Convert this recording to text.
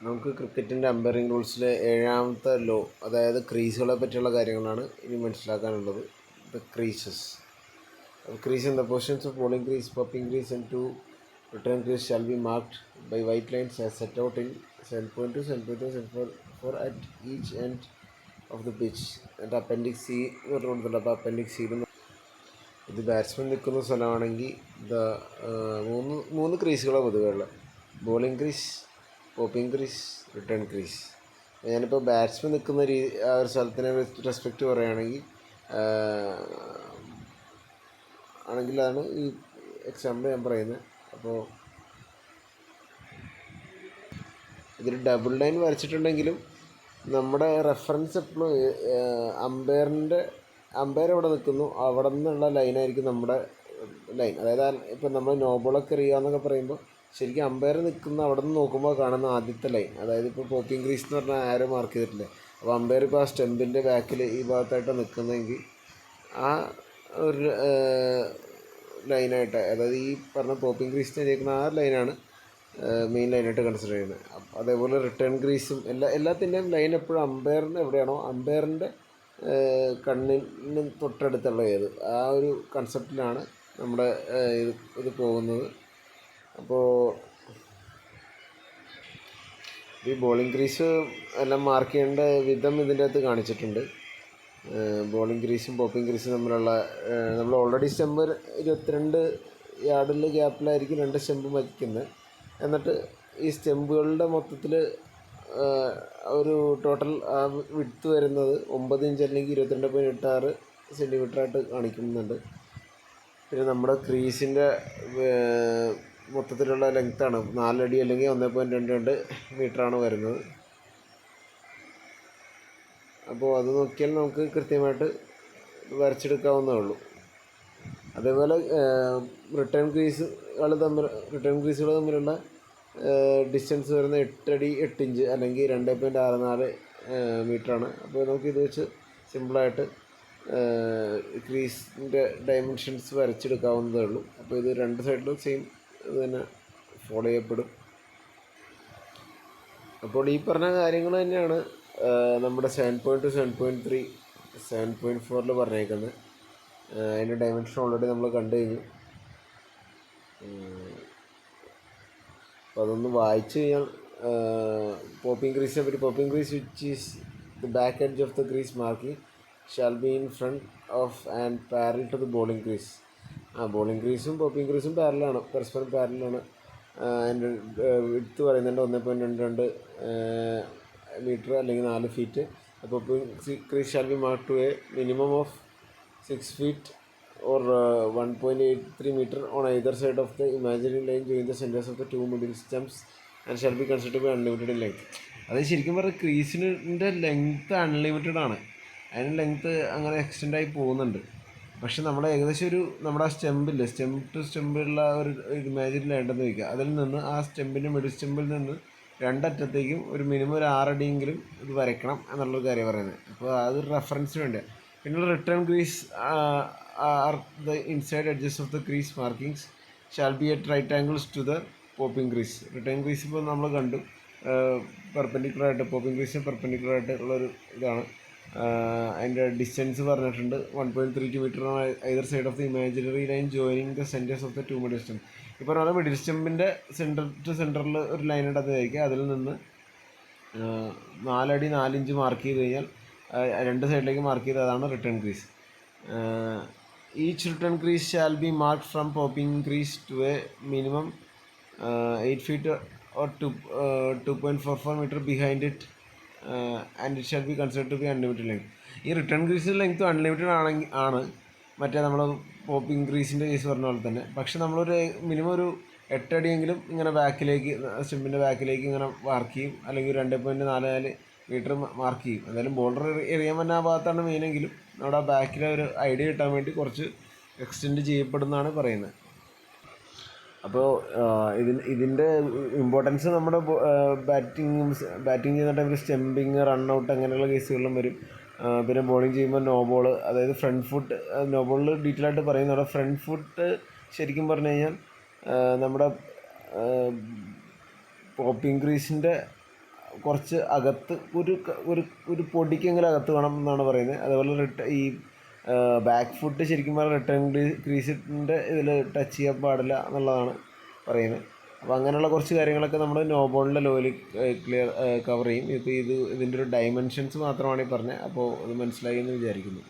നമുക്ക് ക്രിക്കറ്റിൻ്റെ umpiring റൂൾസിലെ 7ാമത്തെ law, അതായത് ക്രീസുകളെ പറ്റിയുള്ള കാര്യങ്ങളാണ് ഇനി മനസ്സിലാക്കാനുള്ളത്. The creases. Crease in the positions of bowling crease, popping crease and two return crease shall be marked by white lines as set out in 7.2, 7.3, 7.4 at each end of the pitch. And appendix C എന്ന് പറഞ്ഞിട്ടുണ്ട്. അപ്പോൾ appendix C ഇത് batsman നിൽക്കുന്ന സ്ഥലമാണെങ്കിൽ മൂന്ന് ക്രീസുകളാണ് പൊതുവെ ഉള്ളത്. Bowling crease, popping crease, return crease. ഞാനിപ്പോൾ batsman നിൽക്കുന്ന ആ ഒരു സ്ഥലത്തിനെ റെസ്പെക്റ്റ് പറയുകയാണെങ്കിൽ ആണെങ്കിലാണ് ഈ എക്സാമ്പിൾ ഞാൻ പറയുന്നത്. അപ്പോൾ ഇതിൽ ഡബിൾ ലൈൻ വരച്ചിട്ടുണ്ടെങ്കിലും നമ്മുടെ റെഫറൻസ് എപ്പോഴും അമ്പയർ എവിടെ നിൽക്കുന്നു അവിടെ നിന്നുള്ള ലൈനായിരിക്കും നമ്മുടെ ലൈൻ. അതായത് ഇപ്പം നമ്മൾ നോബോളൊക്കെ എറിയുക പറയുമ്പോൾ ശരിക്കും അമ്പയർ നിൽക്കുന്ന അവിടെ നിന്ന് നോക്കുമ്പോൾ കാണുന്ന ആദ്യത്തെ ലൈൻ, അതായത് ഇപ്പോൾ പോപ്പിംഗ് ക്രീസ് എന്ന് പറഞ്ഞാൽ ആരോ മാർക്ക് ചെയ്തിട്ടില്ലേ. അപ്പോൾ അമ്പയർ ഇപ്പോൾ ആ സ്റ്റെമ്പിൻ്റെ ബാക്കിൽ ഈ ഭാഗത്തായിട്ടാണ് നിൽക്കുന്നതെങ്കിൽ ആ ഒരു ലൈനായിട്ട്, അതായത് ഈ പറഞ്ഞ പോപ്പിംഗ് ക്രീസിന് എഴുതിയിരിക്കുന്ന ആ ലൈനാണ് മെയിൻ ലൈനായിട്ട് കൺസിഡർ ചെയ്യുന്നത്. അതേപോലെ റിട്ടേൺ ക്രീസും എല്ലാത്തിൻ്റെയും ലൈൻ എപ്പോഴും അമ്പയറിന് എവിടെയാണോ അമ്പയറിൻ്റെ കണ്ണിന് തൊട്ടടുത്തുള്ള ആ ഒരു കൺസെപ്റ്റിലാണ് നമ്മുടെ ഇത് പോകുന്നത്. അപ്പോൾ ഈ ബോളിംഗ് ക്രീസ് എല്ലാം മാർക്ക് ചെയ്യേണ്ട വിധം ഇതിൻ്റെ അകത്ത് കാണിച്ചിട്ടുണ്ട്. ബോളിംഗ് ക്രീസും പോപ്പിംഗ് ക്രീസും തമ്മിലുള്ള നമ്മൾ ഓൾറെഡി സ്റ്റെമ്പ് 22 യാർഡിൽ ഗ്യാപ്പിലായിരിക്കും 2 സ്റ്റെമ്പ് വയ്ക്കുന്നത്. എന്നിട്ട് ഈ സ്റ്റെമ്പുകളുടെ മൊത്തത്തിൽ ഒരു ടോട്ടൽ ആ വിഡ്ത്ത് വരുന്നത് 9 ഇഞ്ച് അല്ലെങ്കിൽ 22.86 സെൻറ്റിമീറ്ററായിട്ട് കാണിക്കുന്നുണ്ട്. പിന്നെ നമ്മുടെ ക്രീസിൻ്റെ മൊത്തത്തിലുള്ള ലെങ്ത്താണ് 4 അടി അല്ലെങ്കിൽ 1.22 മീറ്ററാണ് വരുന്നത്. അപ്പോൾ അത് നോക്കിയാൽ നമുക്ക് കൃത്യമായിട്ട് വരച്ചെടുക്കാവുന്നതേ ഉള്ളൂ. അതേപോലെ റിട്ടേൺ ക്രീസുകൾ തമ്മിലുള്ള ഡിസ്റ്റൻസ് വരുന്ന 8 അടി 8 ഇഞ്ച് അല്ലെങ്കിൽ 2.64 മീറ്ററാണ്. അപ്പോൾ നമുക്കിത് വെച്ച് സിമ്പിളായിട്ട് ക്രീസിൻ്റെ ഡയമെൻഷൻസ് വരച്ചെടുക്കാവുന്നതേ ഉള്ളൂ. അപ്പോൾ ഇത് രണ്ട് സൈഡിലും സെയിം ഇത് തന്നെ ഫോളോ ചെയ്യപ്പെടും. അപ്പോൾ ഈ പറഞ്ഞ കാര്യങ്ങൾ തന്നെയാണ് നമ്മുടെ 7.2, 7.3, 7.4 പറഞ്ഞേക്കുന്നത്. അതിൻ്റെ ഡയമെൻഷൻ ഓൾറെഡി നമ്മൾ കണ്ടു കഴിഞ്ഞു. അപ്പോൾ അതൊന്ന് വായിച്ചു കഴിഞ്ഞാൽ പോപ്പിംഗ് ക്രീസിനെ പറ്റി, popping crease which is the back edge of the crease marking shall be in front of and parallel to the bowling crease. Bowling ക്രീസും പോപ്പിംഗ് ക്രീസും പരസ്പരം പാരലാണ്. അതിൻ്റെ വിഡ്ത്ത് പറയുന്നുണ്ട് 1.22 മീറ്റർ അല്ലെങ്കിൽ 4 ഫീറ്റ്. അപ്പോൾ crease shall be mark to a minimum of 6 feet or 1.83 meter on either side of the imaginary line join the centers of the two middle stumps and shall be considered to be unlimited in length. അത് ശരിക്കും പറഞ്ഞാൽ ക്രീസിൻ്റെ length unlimited ആണ്. അതിന് length അങ്ങനെ extend ആയി പോകുന്നുണ്ട്. പക്ഷെ നമ്മൾ ഏകദേശം നമ്മുടെ ആ സ്റ്റെമ്പില്ലേ, സ്റ്റെമ്പ് ടു സ്റ്റെമ്പുള്ള ഒരു ഇമാജിനറി ലൈൻ ഉണ്ടെന്ന് വയ്ക്കുക. അതിൽ നിന്ന് ആ സ്റ്റെമ്പിൻ്റെ മിഡിൽ സ്റ്റെമ്പിൽ നിന്ന് രണ്ടറ്റത്തേക്കും ഒരു മിനിമം ഒരു 6 അടിയെങ്കിലും ഇത് വരയ്ക്കണം എന്നുള്ളൊരു കാര്യം പറയുന്നത്. അപ്പോൾ അതൊരു റെഫറൻസിന് വേണ്ടിയാണ്. പിന്നെ return crease are the inside edges of the crease markings shall be at right angles to the popping crease. Return crease ഇപ്പോൾ നമ്മൾ കണ്ടു പെർപെൻഡിക്കുലറായിട്ട്, പോപ്പിംഗ് ക്രീസിന് പെർപെൻഡിക്കുലറായിട്ട് ഉള്ളൊരു ഇതാണ്. അതിൻ്റെ ഡിസ്റ്റൻസ് പറഞ്ഞിട്ടുണ്ട് 1.32 metre on either side of the imaginary line joining the centres of the two middle stump. ഇപ്പോൾ പറഞ്ഞാൽ middle സ്റ്റെമ്പിൻ്റെ centre to സെൻറ്ററിൽ ഒരു ലൈൻ ഉണ്ടെന്നായിരിക്കും. അതിൽ നിന്ന് 4 അടി 4 ഇഞ്ച് മാർക്ക് ചെയ്ത് കഴിഞ്ഞാൽ രണ്ട് സൈഡിലേക്ക് മാർക്ക് ചെയ്ത് അതാണ് return crease. Each return crease shall be mark from popping crease to a minimum 8 feet or 2.44 meter behind it and it shall be considered to be unlimited length. ഈ return ക്രീസിൻ്റെ length unlimited ആണ് മറ്റേ നമ്മൾ popping ക്രീസിൻ്റെ case പറഞ്ഞ പോലെ തന്നെ. പക്ഷെ നമ്മളൊരു minimum ഒരു 8 അടിയെങ്കിലും ഇങ്ങനെ ബാക്കിലേക്ക്, സ്റ്റെമ്പിൻ്റെ ബാക്കിലേക്ക് ഇങ്ങനെ മാർക്ക് ചെയ്യും, അല്ലെങ്കിൽ 2.44 മീറ്റർ മാർക്ക് ചെയ്യും. എന്തായാലും ബോർഡർ എറിയാൻ പറ്റുന്ന ആ ഭാഗത്താണ് മെയിനെങ്കിലും നമ്മുടെ ആ ബാക്കിലെ ഒരു ഐഡിയ കിട്ടാൻ വേണ്ടി കുറച്ച് എക്സ്റ്റെൻഡ് ചെയ്യപ്പെടുന്നതാണ് പറയുന്നത്. അപ്പോൾ ഇതിൻ്റെ ഇമ്പോർട്ടൻസ് നമ്മുടെ ബാറ്റിംഗ് ചെയ്യുന്ന ടൈമിൽ സ്റ്റെമ്പിങ്, റണ്ണൗട്ട് അങ്ങനെയുള്ള കേസുകളിലും വരും. പിന്നെ ബോളിംഗ് ചെയ്യുമ്പോൾ നോ ബോൾ, അതായത് ഫ്രണ്ട് ഫുട്ട്, നോ ബോളിൽ ഡീറ്റെയിൽ ആയിട്ട് പറയുന്നുണ്ട്. ഫ്രണ്ട് ഫുട്ട് ശരിക്കും പറഞ്ഞു കഴിഞ്ഞാൽ നമ്മുടെ പോപ്പിംഗ് ക്രീസിൻ്റെ കുറച്ച് അകത്ത് ഒരു ഒരു പൊടിക്കെങ്കിലും അകത്ത് വേണം എന്നാണ് പറയുന്നത്. അതുപോലെ ഈ ബാക്ക് ഫുട്ട് ശരിക്കും പറഞ്ഞാൽ റിട്ടേൺ ക്രീസിൻ്റെ ഇതിൽ ടച്ച് ചെയ്യാൻ പാടില്ല എന്നുള്ളതാണ് പറയുന്നത്. അപ്പോൾ അങ്ങനെയുള്ള കുറച്ച് കാര്യങ്ങളൊക്കെ നമ്മൾ നോ ബോളിൻ്റെ ലോയിൽ കവർ ചെയ്യും. ഇപ്പോൾ ഇതിൻ്റെ ഒരു ഡയമെൻഷൻസ് മാത്രമാണ് ഈ പറഞ്ഞത്. അപ്പോൾ അത് മനസ്സിലായി എന്ന് വിചാരിക്കുന്നു.